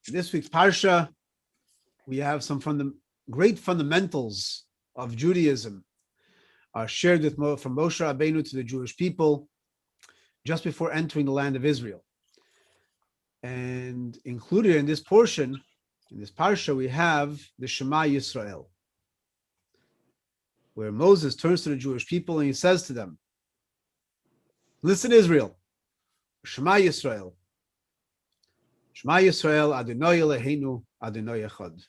In this week's Parsha, we have some from the great fundamentals of Judaism shared from Moshe Rabbeinu to the Jewish people just before entering the land of Israel. And included in this portion, in this Parsha, we have the Shema Yisrael, where Moses turns to the Jewish people and he says to them, listen, Israel, Shema Yisrael. Shema Yisrael, Adonai Eloheinu, Adonai Echad.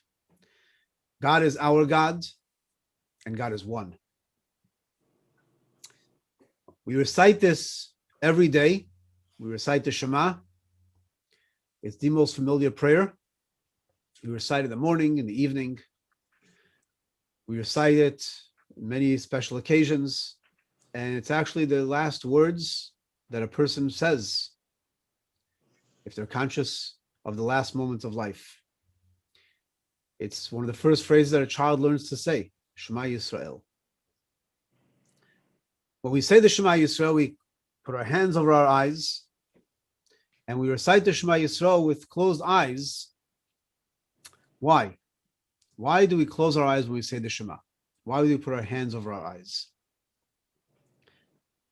God is our God, and God is one. We recite this every day. We recite the Shema. It's the most familiar prayer. We recite it in the morning, in the evening. We recite it on many special occasions, and it's actually the last words that a person says if they're conscious of the last moments of life. It's one of the first phrases that a child learns to say, Shema Yisrael. When we say the Shema Yisrael, we put our hands over our eyes and we recite the Shema Yisrael with closed eyes. Why? Why do we close our eyes when we say the Shema? Why do we put our hands over our eyes?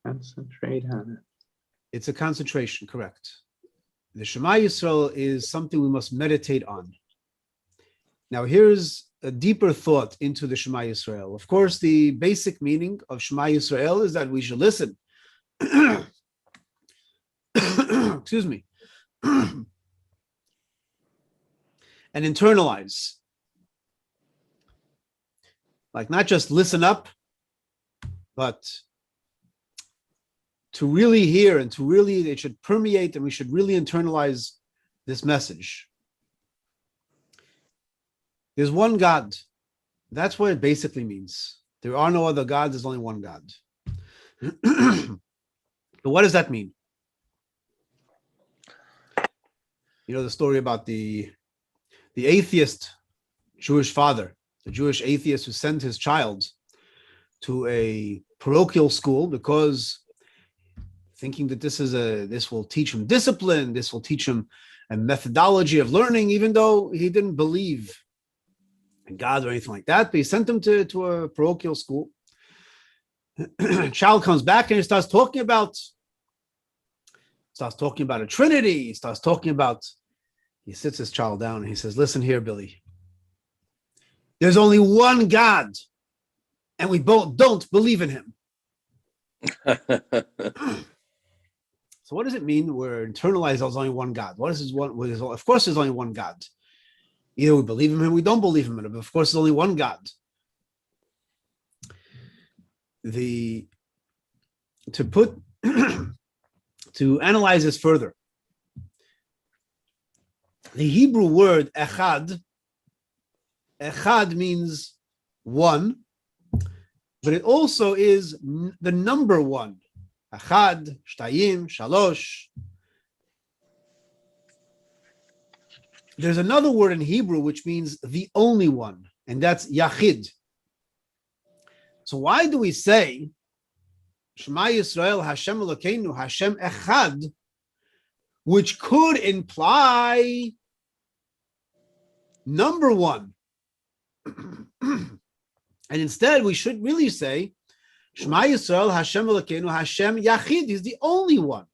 Concentrate on it. It's a concentration, correct. The Shema Yisrael is something we must meditate on. Now, here's a deeper thought into the Shema Yisrael. Of course, the basic meaning of Shema Yisrael is that we should listen. Excuse me. And internalize. Like not just listen up, but to really hear and to really, it should permeate and we should really internalize this message. There's one God. That's what it basically means. There are no other gods, there's only one God. But what does that mean? You know the story about the atheist Jewish father, the Jewish atheist who sent his child to a parochial school because thinking that this will teach him discipline, this will teach him a methodology of learning, even though he didn't believe in God or anything like that. But he sent him to a parochial school. Child comes back and he starts talking about a Trinity. He sits his child down and he says, listen here, Billy. There's only one God, and we both don't believe in him. So what does it mean we're internalized there's only one God? What is his one? Of course there's only one God. Either we believe in him or we don't believe in him, but of course there's only one God. To analyze this further, the Hebrew word echad means one, but it also is the number one. Echad, shtayim, shalosh. There's another word in Hebrew which means the only one, and that's yachid. So why do we say Shema Yisrael, Hashem Elokeinu, Hashem Echad, which could imply number one? And instead, we should really say Shema Yisrael, Hashem Elokeinu, Hashem Yachid is the only one.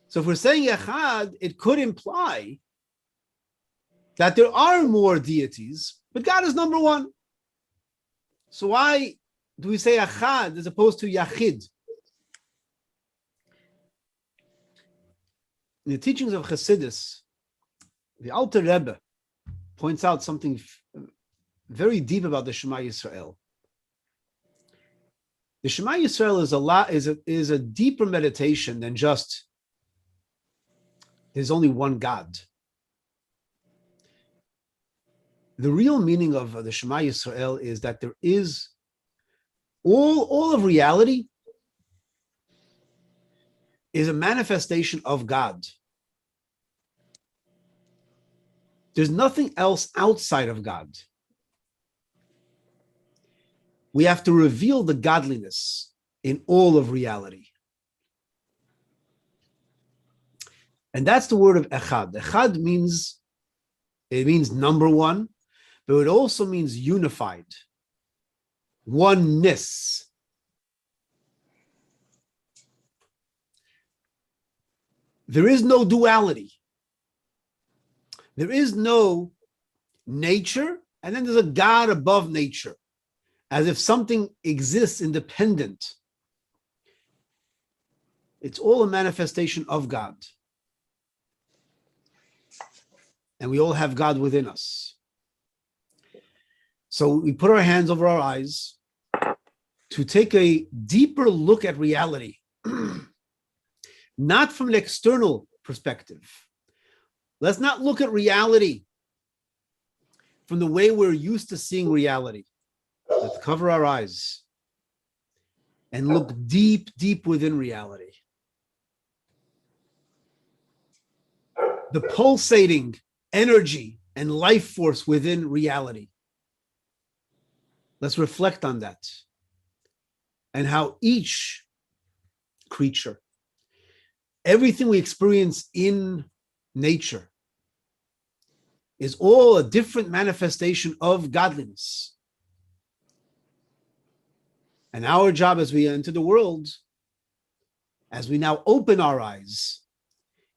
So if we're saying Echad, it could imply that there are more deities, but God is number one. So why do we say Echad as opposed to Yachid? In the teachings of Chassidus, the Alter Rebbe points out something very deep about the Shema Yisrael. The Shema Yisrael is a deeper meditation than just there's only one God. The real meaning of the Shema Yisrael is that there is all of reality is a manifestation of God. There's nothing else outside of God. We have to reveal the godliness in all of reality. And that's the word of echad. Echad means number one, but it also means unified, oneness. There is no duality. There is no nature, and then there's a God above nature, as if something exists independent. It's all a manifestation of God. And we all have God within us. So we put our hands over our eyes to take a deeper look at reality, not from an external perspective. Let's not look at reality from the way we're used to seeing reality. Let's cover our eyes and look deep, deep within reality. The pulsating energy and life force within reality. Let's reflect on that and how each creature, everything we experience in nature, is all a different manifestation of godliness. And our job as we enter the world, as we now open our eyes,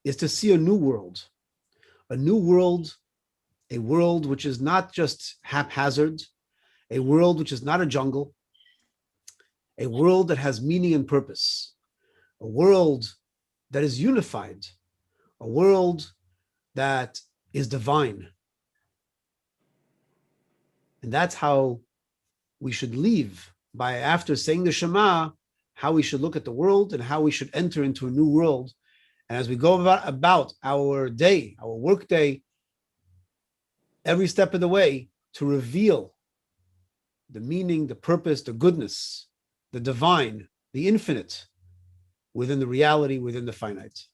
is to see a new world, a world which is not just haphazard, a world which is not a jungle, a world that has meaning and purpose, a world that is unified, a world that is divine. And that's how we should leave, by after saying the Shema, how we should look at the world and how we should enter into a new world. And as we go about our day, our work day, every step of the way, to reveal the meaning, the purpose, the goodness, the divine, the infinite within the reality, within the finite.